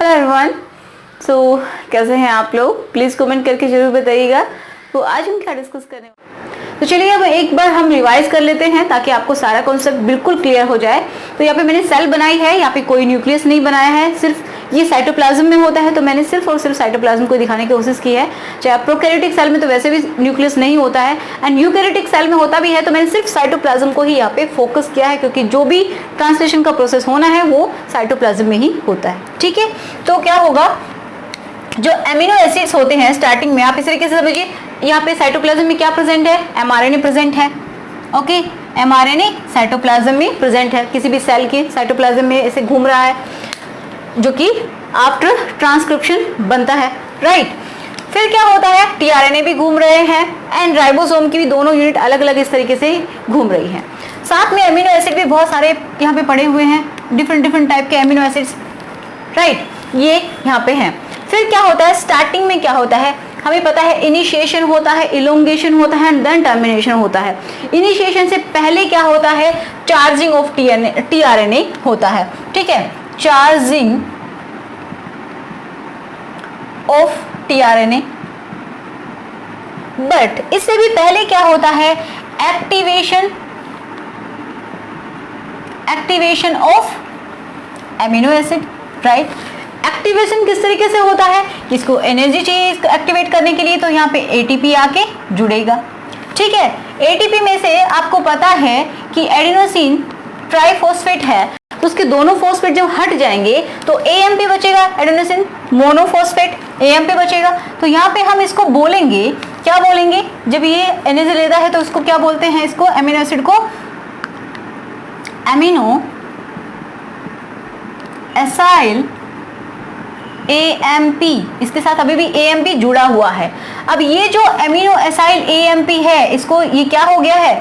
Hello everyone. सो कैसे हैं आप लोग? प्लीज़ कमेंट करके जरूर बताइएगा। तो आज हम क्या डिस्कस करें, तो चलिए अब एक बार हम रिवाइज कर लेते हैं ताकि आपको सारा कॉन्सेप्ट बिल्कुल क्लियर हो जाए। तो यहाँ पे मैंने सेल बनाई है, यहाँ पे कोई न्यूक्लियस नहीं बनाया है, सिर्फ ये साइटोप्लाज्म में होता है तो मैंने सिर्फ और सिर्फ साइटोप्लाज्म को दिखाने की कोशिश की है। चाहे प्रोकैरियोटिक सेल में तो वैसे भी न्यूक्लियस नहीं होता है, एंड यूकैरियोटिक सेल में होता भी है, तो मैंने सिर्फ साइटोप्लाज्म को ही यहाँ पे फोकस किया है क्योंकि जो भी ट्रांसलेशन का प्रोसेस होना है वो साइटोप्लाज्म में ही होता है। ठीक है, तो क्या होगा, जो एमिनो एसिड्स होते हैं स्टार्टिंग में, आप इस तरीके से समझिए, यहाँ पे साइटोप्लाज्म में क्या प्रेजेंट है, एमआरएनए प्रेजेंट है। ओके, एमआरएनए साइटोप्लाज्म में प्रेजेंट है, किसी भी सेल के साइटोप्लाज्म में ऐसे घूम रहा है जो कि आफ्टर ट्रांसक्रिप्शन बनता है, राइट। फिर क्या होता है, टीआरएनए भी घूम रहे हैं एंड राइबोसोम की भी दोनों यूनिट अलग अलग इस तरीके से घूम रही हैं। साथ में एमिनो एसिड भी बहुत सारे यहाँ पे पड़े हुए हैं, डिफरेंट टाइप के एमिनो एसिड्स, राइट, ये यहाँ पे हैं। फिर क्या होता है, स्टार्टिंग में क्या होता है, हमें पता है इनिशिएशन होता है, इलोंगेशन होता है एंड देन टर्मिनेशन होता है। इनिशिएशन से पहले क्या होता है, चार्जिंग ऑफ टीआरएनए होता है, ठीक है, चार्जिंग ऑफ टीआरएनए। बट इससे भी पहले क्या होता है, activation of amino acid, right. Activation किस तरीके से होता है, किसको एनर्जी चाहिए इसको एक्टिवेट करने के लिए, तो यहाँ पे एटीपी आके जुड़ेगा, ठीक है। एटीपी में से आपको पता है कि एडिनोसिन ट्राइफॉस्फेट है, तो उसके दोनों फॉस्फेट जब हट जाएंगे तो एएमपी बचेगा, एडिनोसिन मोनोफॉस्फेट एएमपी बचेगा। तो यहाँ पे हम इसको बोलेंगे, क्या बोलेंगे, जब ये एनर्जी लेता है तो इसको क्या बोलते हैं, इसको एमिनो एसिड को एमिनो एसाइल AMP, इसके साथ अभी भी AMP जुड़ा हुआ है। अब ये जो एमिनो एसाइल AMP है, इसको ये क्या हो गया है,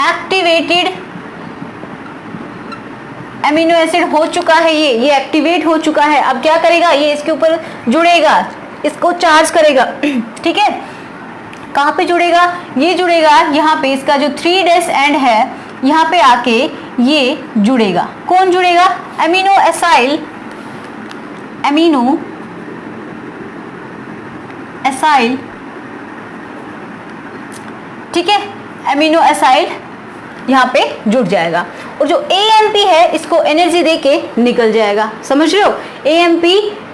एक्टिवेटेड एमिनो एसिड हो चुका है, ये एक्टिवेट हो चुका है। अब क्या करेगा, ये इसके ऊपर जुड़ेगा, इसको चार्ज करेगा, ठीक है। कहाँ पे जुड़ेगा, ये जुड़ेगा यहाँ पे, इसका जो 3' एंड है यहाँ पे आके ये जुड़ेगा। कौन जुड़ेगा, एमिनो एसाइल ठीक है, एमिनो एसाइल यहाँ पे जुड़ जाएगा और जो AMP है इसको एनर्जी देके निकल जाएगा। समझ रहे हो, AMP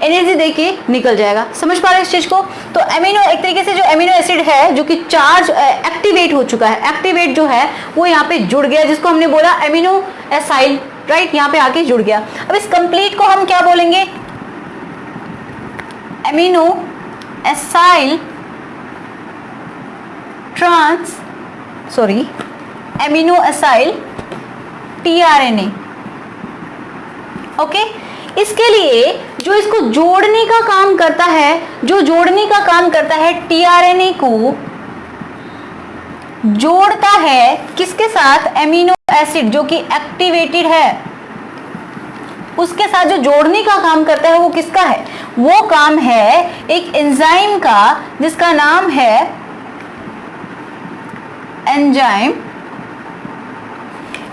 एनर्जी देके निकल जाएगा। समझ पा रहे हो इस चीज को? तो एमिनो, एक तरीके से जो एमिनो एसिड है जो कि चार्ज एक्टिवेट हो चुका है, एक्टिवेट जो है वो यहाँ पे जुड़ गया, जिसको हमने बोला एमिनो एसाइल, राइट, यहाँ पे आके जुड़ गया। अब इस कंप्लीट को हम क्या बोलेंगे, amino acyl amino acyl tRNA. Okay, इसके लिए जो इसको जोड़ने का काम करता है, टीआरएनए को जोड़ता है किसके साथ, एमिनो एसिड जो कि एक्टिवेटेड है, उसके साथ जो जोड़ने का काम करता है वो किसका है, वो काम है एक एंजाइम का जिसका नाम है एंजाइम।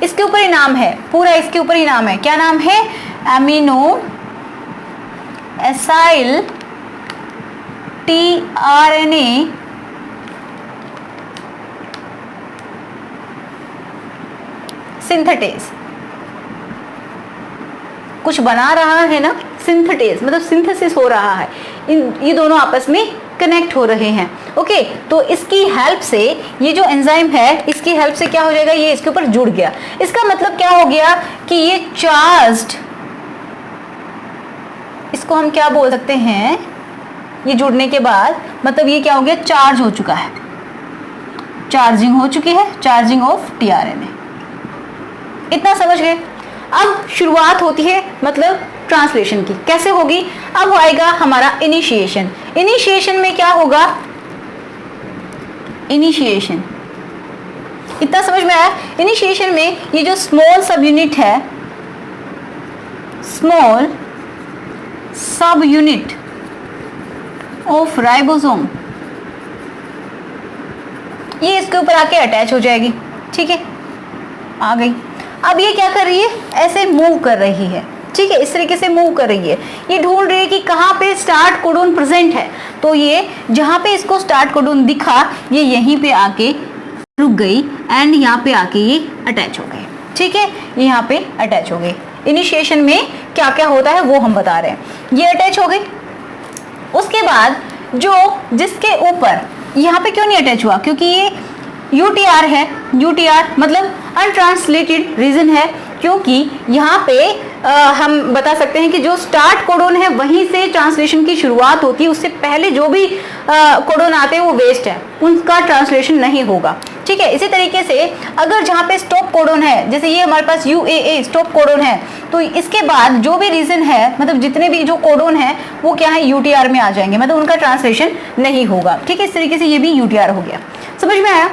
इसके ऊपर ही नाम है, पूरा इसके ऊपर ही नाम है, क्या नाम है, एमिनो एसाइल टीआरएनए सिंथेटेज। कुछ बना रहा है ना, सिंथेटेज मतलब सिंथेसिस हो रहा है, ये दोनों आपस में कनेक्ट हो रहे हैं। ओके, तो इसकी हेल्प से, ये जो एंजाइम है इसकी हेल्प से क्या हो जाएगा, ये इसके ऊपर जुड़ गया। इसका मतलब क्या हो गया कि ये चार्ज्ड, इसको हम क्या बोल सकते हैं, ये जुड़ने के बाद मतलब ये क्या हो गया, चार्ज हो चुका है, चार्जिंग हो चुकी है, चार्जिंग ऑफ टीआरएनए। इतना समझ गए? अब शुरुआत होती है मतलब ट्रांसलेशन की, कैसे होगी, अब आएगा हमारा इनिशिएशन। इनिशिएशन में क्या होगा, इनिशिएशन, इतना समझ में आया? इनिशिएशन में ये जो स्मॉल सब यूनिट है, स्मॉल सब यूनिट ऑफ राइबोसोम, ये इसके ऊपर आके अटैच हो जाएगी, ठीक है, आ गई। अब ये क्या कर रही है, ऐसे मूव कर रही है, ठीक है, इस तरीके से मूव कर रही है, ये ढूंढ रही है कि कहाँ पे स्टार्ट कोडोन प्रेजेंट है। तो ये जहाँ पे इसको स्टार्ट कोडोन दिखा, ये यहीं पे आके रुक गई एंड यहाँ पे आके ये अटैच हो गए। ठीक है, ये यहाँ पे अटैच हो गई। इनिशिएशन में क्या क्या होता है वो हम बता रहे हैं। ये अटैच हो गई, उसके बाद जो जिसके ऊपर यहाँ पे क्यों नहीं अटैच हुआ, क्योंकि ये UTR है। UTR मतलब अनट्रांसलेटेड रीजन है, क्योंकि यहाँ पे हम बता सकते हैं कि जो स्टार्ट कोडोन है वहीं से ट्रांसलेशन की शुरुआत होती है, उससे पहले जो भी कोडोन आते हैं वो वेस्ट है, उनका ट्रांसलेशन नहीं होगा। ठीक है, इसी तरीके से अगर जहाँ पे स्टॉप कोडोन है, जैसे ये हमारे पास UAA स्टॉप कोडोन है, तो इसके बाद जो भी रीजन है, मतलब जितने भी जो कोडोन है वो क्या है, UTR में आ जाएंगे, मतलब उनका ट्रांसलेशन नहीं होगा। ठीक है, इस तरीके से ये भी UTR हो गया। समझ में आया?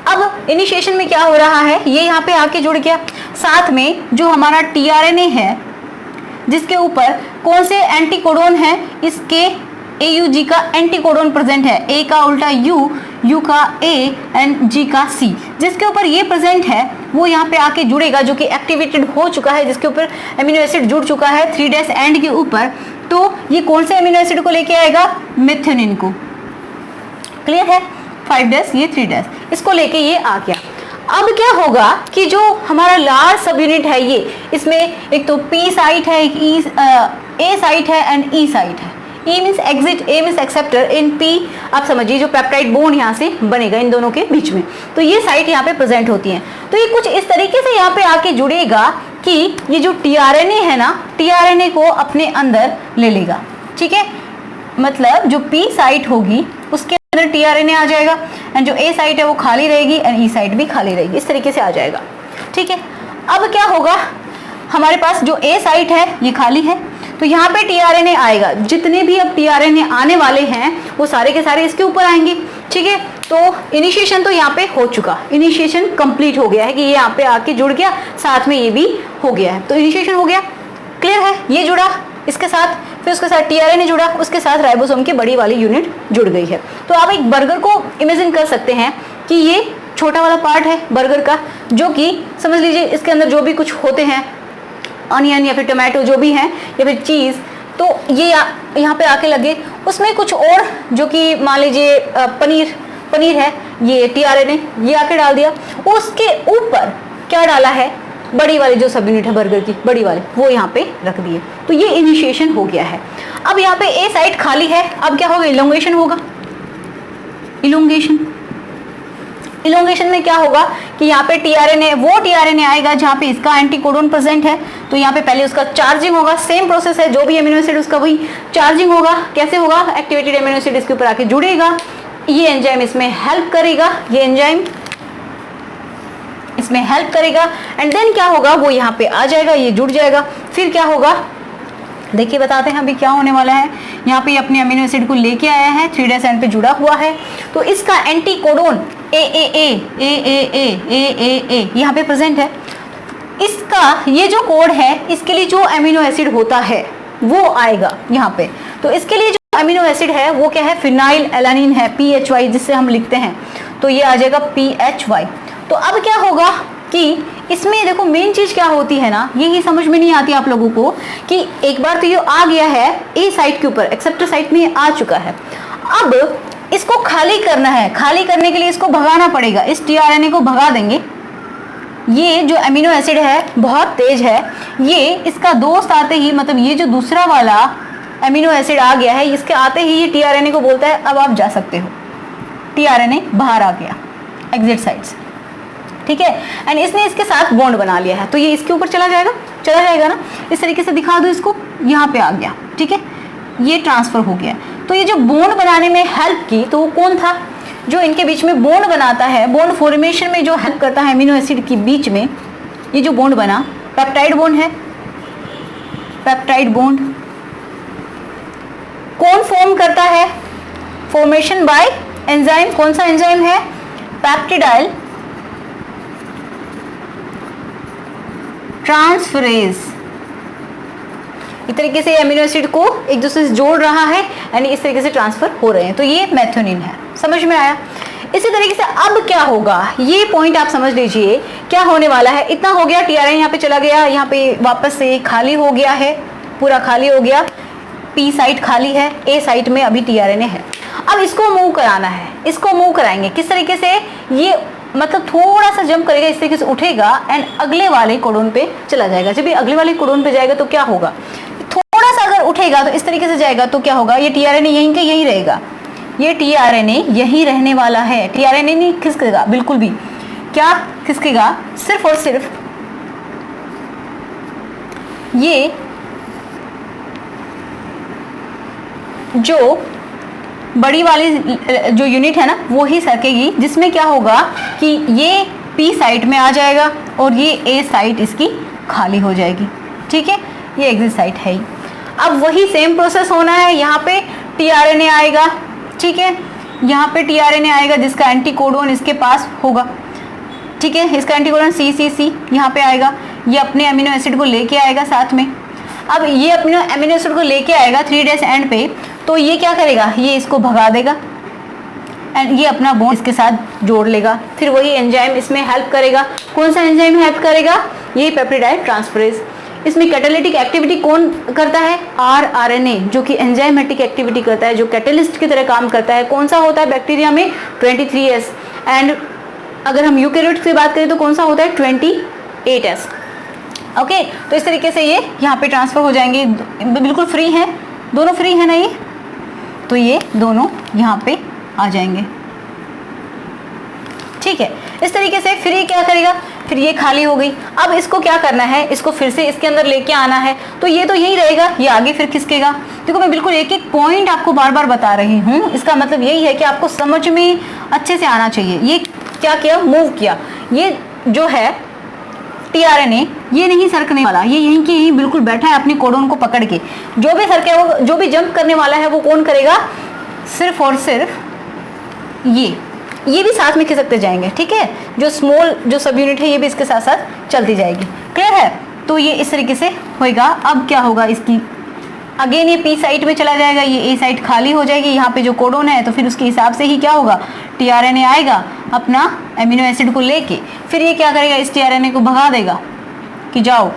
अब इनिशिएशन में क्या हो रहा है, ये यहाँ पे आके जुड़ गया, साथ में जो हमारा tRNA है जिसके ऊपर कौन से एंटीकोडोन है, इसके AUG का एंटीकोडोन प्रेजेंट है, A का उल्टा U, U का A एंड G का C, जिसके ऊपर ये प्रेजेंट है वो यहाँ पे आके जुड़ेगा, जो कि एक्टिवेटेड हो चुका है, जिसके ऊपर अमीनो एसिड जुड़ चुका है 3' एंड के ऊपर। तो ये कौन से अमीनो एसिड को लेके आएगा, मेथियोनिन को। क्लियर है, 5' ये 3', इसको लेके ये आ गया। अब क्या होगा कि जो हमारा लार्ज सब यूनिट है, ये इसमें एक तो P साइट है, एक A साइट है एंड E साइट है। E means exit, A means acceptor, in P आप समझिए जो पेप्टाइड बॉन्ड यहाँ से बनेगा इन दोनों के बीच में, तो ये साइट यहाँ पे प्रेजेंट होती है। तो ये कुछ इस तरीके से यहाँ पे आके जुड़ेगा कि ये जो tRNA है ना, tRNA को अपने अंदर ले लेगा। ठीक है, मतलब जो P साइट होगी उसके अंदर tRNA आ जाएगा एंड जो A साइट है वो खाली रहेगी एंड E साइट भी खाली रहेगी, इस तरीके से आ जाएगा। ठीक है, अब क्या होगा, हमारे पास जो A साइट है ये खाली है, तो यहाँ पे tRNA आएगा, जितने भी अब tRNA आने वाले हैं वो सारे के सारे इसके ऊपर आएंगे। ठीक है, तो इनिशिएशन तो यहाँ पे हो चुका, इनिशिएशन कंप्लीट हो गया है कि ये यहाँ पे आके जुड़ गया, साथ में ये भी हो गया है, तो इनिशिएशन हो गया। क्लियर है, ये जुड़ा इसके साथ, फिर उसके साथ tRNA जुड़ा, उसके साथ राइबोसोम की बड़ी वाली यूनिट जुड़ गई है। तो आप एक बर्गर को इमेजिन कर सकते हैं कि ये छोटा वाला पार्ट है बर्गर का, जो कि समझ लीजिए इसके अंदर जो भी कुछ होते हैं, ऑनियन या फिर टमाटो जो भी हैं या फिर चीज़, तो ये यहाँ पे आके लगे। उसमें कुछ और जो कि मान लीजिए पनीर है, ये tRNA ये आके डाल दिया, उसके ऊपर क्या डाला है, बड़ी वाली जो सब यूनिट है बर्गर की बड़ी वाली, वो यहाँ पे रख दिए, तो ये इनिशिएशन हो गया है। अब यहाँ पे A साइट खाली है, अब क्या होगा, इलोंगेशन होगा। इलोंगेशन में क्या होगा कि यहाँ पे वो tRNA आएगा जहाँ पे इसका एंटीकोडोन प्रेजेंट है, तो यहाँ पे पहले उसका चार्जिंग होगा, सेम प्रोसेस है, जो भी अमीनो एसिड उसका वही चार्जिंग होगा। कैसे होगा, एक्टिवेटेड अमीनो एसिड इसके ऊपर आके जुड़ेगा, ये एंजाइम इसमें हेल्प करेगा, ये एंजाइम इसमें हेल्प करेगा एंड देन क्या होगा, वो यहाँ पे आ जाएगा, ये जुड़ जाएगा। फिर क्या होगा, देखिए बताते हैं अभी क्या होने वाला है। यहाँ पे अपने अमीनो एसिड को लेके आया है, 3' एंड पे जुड़ा हुआ है, तो इसका एंटीकोडोन AAA यहाँ पे प्रेजेंट है। इसका ये जो कोड है, इसके लिए जो अमीनो एसिड होता है वो आएगा यहाँ पे, तो इसके लिए जो अमीनो एसिड है वो क्या है, फिनाइल एलानिन है, PHY जिससे हम लिखते हैं, तो ये आ जाएगा PHY। तो अब क्या होगा कि इसमें देखो मेन चीज क्या होती है ना, यही समझ में नहीं आती आप लोगों को कि एक बार तो ये आ गया है A साइट के ऊपर, एक्सेप्टर साइट में आ चुका है, अब इसको खाली करना है। खाली करने के लिए इसको भगाना पड़ेगा, इस tRNA को भगा देंगे। ये जो अमीनो एसिड है बहुत तेज है, ये इसका दोस्त आते ही, मतलब ये जो दूसरा वाला अमीनो एसिड आ गया है, इसके आते ही ये tRNA को बोलता है अब आप जा सकते हो। tRNA बाहर आ गया एग्जिट साइड से, ठीक है, एंड इसने इसके साथ बॉन्ड बना लिया है, तो ये इसके ऊपर चला जाएगा ना, इस तरीके से दिखा दो इसको, यहाँ पे आ गया, ठीक है, ये ट्रांसफर हो गया। तो ये जो बॉन्ड बनाने में हेल्प की, तो वो कौन था, जो इनके बीच में बॉन्ड बनाता है, बॉन्ड फॉर्मेशन में जो हेल्प करता है अमीनो एसिड के बीच में, ये जो बॉन्ड बना पेप्टाइड बॉन्ड है। पेप्टाइड बॉन्ड कौन फॉर्म करता है, फॉर्मेशन बाय एंजाइम, कौन सा एंजाइम है, पेप्टिडाइल ट्रांसफरेज। इस तरीके से अमीनो एसिड को एक दूसरे से जोड़ रहा है यानी इस तरीके से ट्रांसफर हो रहे हैं, तो ये मेथियोनिन है। समझ में आया। इसी तरीके से अब क्या होगा, ये पॉइंट आप समझ लीजिए क्या होने वाला है। इतना हो गया, टीआरएन यहाँ पे चला गया, यहाँ पे वापस से खाली हो गया है, पूरा खाली हो गया, पी साइट खाली है, ए साइट में अभी टीआरएनए है। अब इसको मूव कराना है, इसको मूव कराएंगे किस तरीके से, ये मतलब थोड़ा सा जंप करेगा, इस तरीके से उठेगा एंड अगले वाले कोडोन पे चला जाएगा। जब ये अगले वाले कोडोन पे जाएगा तो क्या होगा, थोड़ा सा अगर उठेगा तो इस तरीके से जाएगा तो क्या होगा, ये टीआरएनए यहीं के यहीं रहेगा, ये टीआरएनए यहीं रहने वाला है, टीआरएनए नहीं खिसकेगा बिल्कुल भी। क्या खिसकेगा, सिर्फ और सिर्फ ये जो बड़ी वाली जो यूनिट है ना वो ही सरकेगी, जिसमें क्या होगा कि ये पी साइट में आ जाएगा और ये ए साइट इसकी खाली हो जाएगी। ठीक है, ये एग्जिट साइट है ही। अब वही सेम प्रोसेस होना है, यहाँ पे टीआरएनए आएगा। ठीक है, यहाँ पे टीआरएनए आएगा जिसका एंटी कोडोन इसके पास होगा। ठीक है, इसका एंटी कोडोन CCC यहाँ पे आएगा, ये अपने अमीनो एसिड को लेके आएगा साथ में। अब ये अपने अमीनो एसिड को लेके आएगा 3' एंड पे, तो ये क्या करेगा, ये इसको भगा देगा एंड ये अपना बॉन्ड इसके साथ जोड़ लेगा। फिर वही एंजाइम इसमें हेल्प करेगा। कौन सा एंजाइम हेल्प करेगा, ये पेप्टिडाइड ट्रांसफरेज। इसमें कैटालिटिक एक्टिविटी कौन करता है, rRNA, जो कि एंजाइमेटिक एक्टिविटी करता है, जो कैटलिस्ट की तरह काम करता है। कौन सा होता है बैक्टीरिया में, 23S, एंड अगर हम यूकेरियोट की बात करें तो कौन सा होता है, 28S। ओके, तो इस तरीके से ये यहाँ पे ट्रांसफर हो जाएंगे, बिल्कुल फ्री है, दोनों फ्री है ना ये, तो ये दोनों यहाँ पे आ जाएंगे। ठीक है, इस तरीके से फिर ये क्या करेगा, फिर ये खाली हो गई। अब इसको क्या करना है, इसको फिर से इसके अंदर लेके आना है, तो ये तो यही रहेगा, ये आगे फिर खिसकेगा। देखो मैं बिल्कुल एक एक पॉइंट आपको बार बार बता रही हूँ, इसका मतलब यही है कि आपको समझ में अच्छे से आना चाहिए। ये क्या किया, मूव किया, ये जो है टीआरएनए ये नहीं सरकने वाला, ये यहीं के यहीं बिल्कुल बैठा है अपने कोडोन को पकड़ के। जो भी सरके, वो जो भी जंप करने वाला है वो कौन करेगा, सिर्फ और सिर्फ ये भी साथ में खिसकते जाएंगे। ठीक है, जो स्मॉल जो सब यूनिट है ये भी इसके साथ साथ चलती जाएगी। क्लियर है, तो ये इस तरीके से होएगा। अब क्या होगा, इसकी अगेन ये पी साइट में चला जाएगा, ये ए साइट खाली हो जाएगी, यहाँ पे जो कोडोन है, तो फिर उसके हिसाब से ही क्या होगा, टीआरएनए आएगा अपना एमिनो एसिड को लेके, फिर ये क्या करेगा, इस टीआरएनए को भगा देगा कि जाओ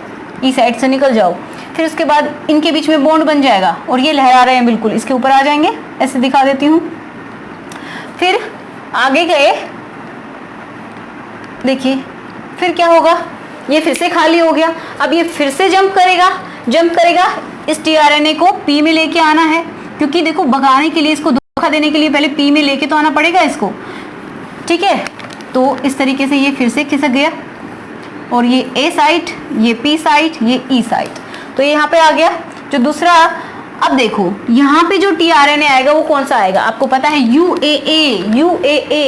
ई साइड से निकल जाओ। फिर उसके बाद इनके बीच में बॉन्ड बन जाएगा और ये लहरा रहे हैं, बिल्कुल इसके ऊपर आ जाएंगे, ऐसे दिखा देती हूँ। फिर आगे गए, देखिए फिर क्या होगा, ये फिर से खाली हो गया। अब ये फिर से जंप करेगा, इस टीआरएनए को पी में लेके आना है, क्योंकि देखो भगाने के लिए, इसको धोखा देने के लिए पहले पी में लेके तो आना पड़ेगा इसको। ठीक है, तो इस तरीके से ये फिर से खिसक गया और ये ए साइट, ये पी साइट, ये ई साइट, तो ये यहाँ पे आ गया जो दूसरा। अब देखो यहाँ पे जो टीआरएनए आएगा वो कौन सा आएगा, आपको पता है UAA,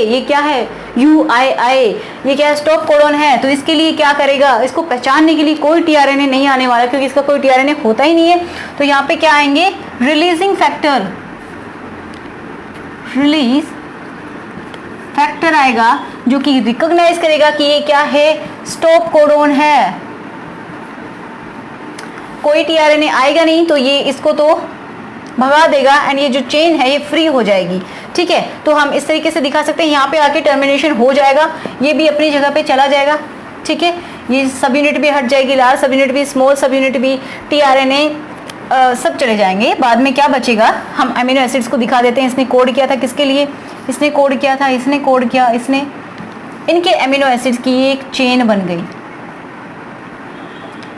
ये क्या है, UII, ये क्या है, स्टॉप कोडोन है। तो इसके लिए क्या करेगा, इसको पहचानने के लिए कोई टीआरएनए नहीं आने वाला, क्योंकि इसका कोई टीआरएनए होता ही नहीं है। तो यहाँ पे क्या आएंगे, रिलीजिंग फैक्टर, रिलीज फैक्टर आएगा, जो कि रिकॉग्नाइज करेगा कि ये क्या है, स्टॉप कोडोन है। कोई टीआरएनए आएगा नहीं तो ये इसको तो भगा देगा एंड ये जो चेन है ये फ्री हो जाएगी। ठीक है, तो हम इस तरीके से दिखा सकते हैं, यहाँ पे आके टर्मिनेशन हो जाएगा, ये भी अपनी जगह पे चला जाएगा। ठीक है, ये सब यूनिट भी हट जाएगी, लार्ज सब यूनिट भी, स्मॉल सब यूनिट भी, टीआरएनए सब चले जाएंगे। बाद में क्या बचेगा, हम अमीनो एसिड्स को दिखा देते हैं। इसने कोड किया था किसके लिए, इसने कोड किया था, इसने कोड किया, इसने, इनके अमीनो एसिड्स की एक चेन बन गई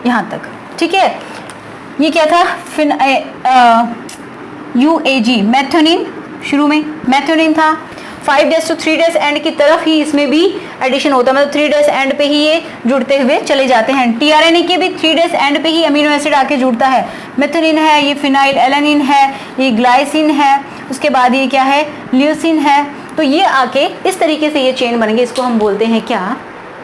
यहाँ तक। ठीक है, ये क्या था, UAG, मैथ्योनिन, शुरू में मैथ्योनिन था। 5' to 3' एंड की तरफ ही इसमें भी एडिशन होता है, मतलब 3' एंड पे ही ये जुड़ते हुए चले जाते हैं। टीआरएनए के भी 3' एंड पे ही अमीनो एसिड आके जुड़ता है। मैथ्योनिन है, ये फिनाइल एलानिन है, ये ग्लाइसिन है, उसके बाद ये क्या है, ल्यूसिन है। तो ये आके इस तरीके से ये चेन बनेंगे, इसको हम बोलते हैं क्या,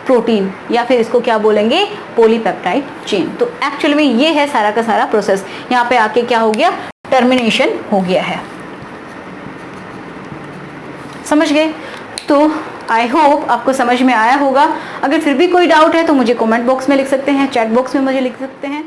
प्रोटीन, या फिर इसको क्या बोलेंगे, पॉलीपेप्टाइड चेन। तो एक्चुअली में ये है सारा का सारा प्रोसेस। यहाँ पे आके क्या हो गया, टर्मिनेशन हो गया है। समझ गए? तो आई होप आपको समझ में आया होगा। अगर फिर भी कोई डाउट है तो मुझे कमेंट बॉक्स में लिख सकते हैं, चैट बॉक्स में मुझे लिख सकते हैं।